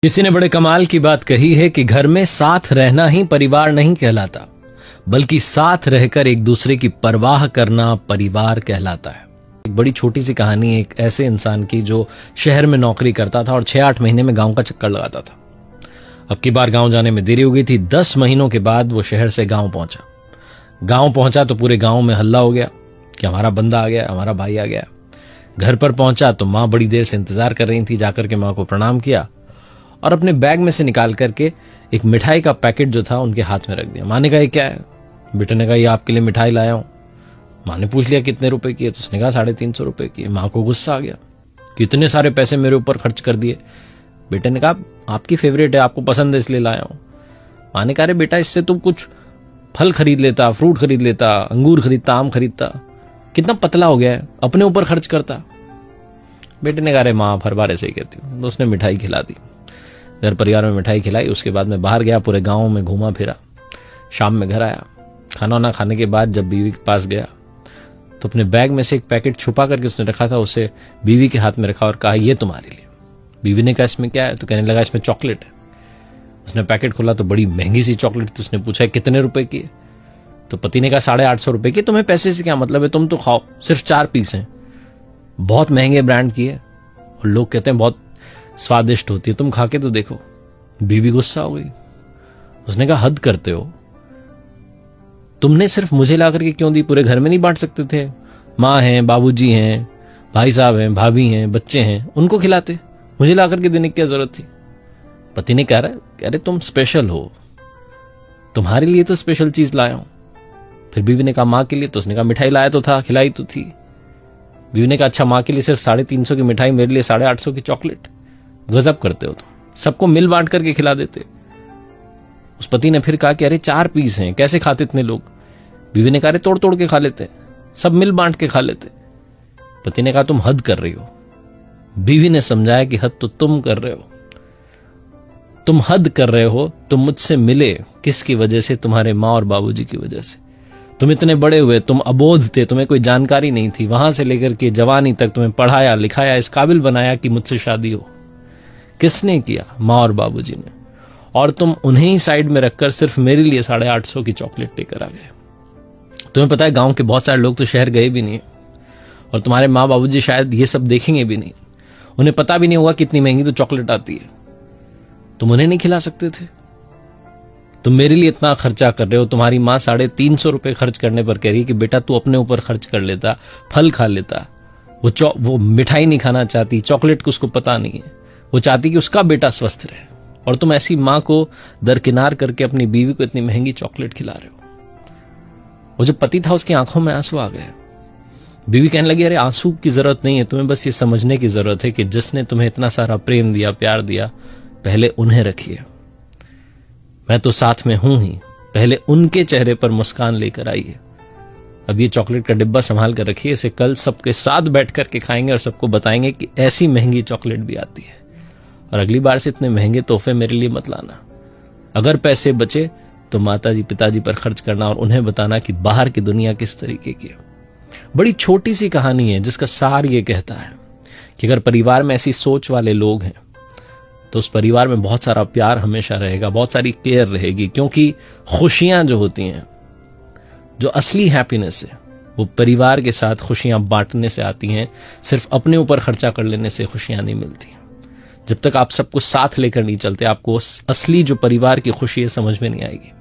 किसी ने बड़े कमाल की बात कही है कि घर में साथ रहना ही परिवार नहीं कहलाता, बल्कि साथ रहकर एक दूसरे की परवाह करना परिवार कहलाता है। एक बड़ी छोटी सी कहानी एक ऐसे इंसान की जो शहर में नौकरी करता था और 6-8 महीने में गांव का चक्कर लगाता था। अब की बार गांव जाने में देरी हो गई थी। 10 महीनों के बाद वो शहर से गांव पहुंचा। गांव पहुंचा तो पूरे गांव में हल्ला हो गया कि हमारा बंदा आ गया, हमारा भाई आ गया। घर पर पहुंचा तो माँ बड़ी देर से इंतजार कर रही थी। जाकर के माँ को प्रणाम किया और अपने बैग में से निकाल करके एक मिठाई का पैकेट जो था उनके हाथ में रख दिया। माँ ने कहा ये क्या है? बेटे ने कहा ये आपके लिए मिठाई लाया हूं। माँ ने पूछ लिया कितने रुपए की है? तो उसने कहा 350 रुपए की। माँ को गुस्सा आ गया, कितने सारे पैसे मेरे ऊपर खर्च कर दिए। बेटे ने कहा आपकी फेवरेट है, आपको पसंद है इसलिए लाया हूं। माँ ने कहा अरे बेटा इससे तुम कुछ फल खरीद लेता, फ्रूट खरीद लेता, अंगूर खरीदता, आम खरीदता, कितना पतला हो गया है, अपने ऊपर खर्च करता। बेटे ने कहा अरे माँ हर बार ऐसे ही कहती हूँ। तो उसने मिठाई खिला दी, घर परिवार में मिठाई खिलाई। उसके बाद मैं बाहर गया, पूरे गांव में घूमा फिरा, शाम में घर आया। खाना वाना खाने के बाद जब बीवी के पास गया तो अपने बैग में से एक पैकेट छुपा करके उसने रखा था, उसे बीवी के हाथ में रखा और कहा ये तुम्हारे लिए। बीवी ने कहा इसमें क्या है? तो कहने लगा इसमें चॉकलेट है। उसने पैकेट खोला तो बड़ी महंगी सी चॉकलेट थी। उसने पूछा कितने रुपए की है? तो पति ने कहा 850 रुपए की। तुम्हें पैसे से क्या मतलब है, तुम तो खाओ, सिर्फ 4 पीस हैं, बहुत महंगे ब्रांड की है और लोग कहते हैं बहुत स्वादिष्ट होती है, तुम खा के तो देखो। बीवी गुस्सा हो गई। उसने कहा हद करते हो, तुमने सिर्फ मुझे ला करके क्यों दी? पूरे घर में नहीं बांट सकते थे? माँ हैं, बाबूजी हैं, भाई साहब हैं, भाभी हैं, बच्चे हैं, उनको खिलाते, मुझे ला करके देने की क्या जरूरत थी? पति ने कह रहा अरे तुम स्पेशल हो, तुम्हारे लिए तो स्पेशल चीज लाया हूं। फिर बीवी ने कहा माँ के लिए? तो उसने कहा मिठाई लाया तो था, खिलाई तो थी। बीवी ने कहा अच्छा माँ के लिए सिर्फ 350 की मिठाई, मेरे लिए 850 की चॉकलेट, गजब करते हो तुम, सबको मिल बांट करके खिला देते। उस पति ने फिर कहा कि अरे 4 पीस हैं, कैसे खाते इतने लोग? बीवी ने कहा अरे तोड़ तोड़ के खा लेते, सब मिल बांट के खा लेते। पति ने कहा तुम हद कर रही हो। बीवी ने समझाया कि हद तो तुम कर रहे हो, तुम हद कर रहे हो। तुम मुझसे मिले किसकी वजह से? तुम्हारे माँ और बाबूजी की वजह से। तुम इतने बड़े हुए, तुम अबोध थे, तुम्हें कोई जानकारी नहीं थी, वहां से लेकर के जवानी तक तुम्हें पढ़ाया लिखाया, इस काबिल बनाया कि मुझसे शादी हो। किसने किया? माँ और बाबूजी ने। और तुम उन्हें ही साइड में रखकर सिर्फ मेरे लिए 850 की चॉकलेट लेकर आ गए। तुम्हें पता है गांव के बहुत सारे लोग तो शहर गए भी नहीं और तुम्हारे माँ बाबूजी शायद ये सब देखेंगे भी नहीं, उन्हें पता भी नहीं होगा कितनी महंगी तो चॉकलेट आती है। तुम उन्हें नहीं खिला सकते थे? तुम मेरे लिए इतना खर्चा कर रहे हो। तुम्हारी माँ 350 रुपए खर्च करने पर कह रही है कि बेटा तू अपने ऊपर खर्च कर लेता, फल खा लेता। वो मिठाई नहीं खाना चाहती, चॉकलेट को उसको पता नहीं है, वो चाहती कि उसका बेटा स्वस्थ रहे। और तुम ऐसी माँ को दरकिनार करके अपनी बीवी को इतनी महंगी चॉकलेट खिला रहे हो। वो जो पति था उसकी आंखों में आंसू आ गए। बीवी कहने लगी अरे आंसू की जरूरत नहीं है, तुम्हें बस ये समझने की जरूरत है कि जिसने तुम्हें इतना सारा प्रेम दिया, प्यार दिया, पहले उन्हें रखिए। मैं तो साथ में हूं ही, पहले उनके चेहरे पर मुस्कान लेकर आइए। अब ये चॉकलेट का डिब्बा संभाल कर रखिए, इसे कल सबके साथ बैठ करके खाएंगे और सबको बताएंगे कि ऐसी महंगी चॉकलेट भी आती है। और अगली बार से इतने महंगे तोहफे मेरे लिए मत लाना। अगर पैसे बचे तो माताजी पिताजी पर खर्च करना और उन्हें बताना कि बाहर की दुनिया किस तरीके की है। बड़ी छोटी सी कहानी है जिसका सार ये कहता है कि अगर परिवार में ऐसी सोच वाले लोग हैं तो उस परिवार में बहुत सारा प्यार हमेशा रहेगा, बहुत सारी केयर रहेगी। क्योंकि खुशियां जो होती हैं, जो असली हैप्पीनेस है, वो परिवार के साथ खुशियां बांटने से आती हैं। सिर्फ अपने ऊपर खर्चा कर लेने से खुशियां नहीं मिलती। जब तक आप सबको साथ लेकर नहीं चलते, आपको असली जो परिवार की खुशी है समझ में नहीं आएगी।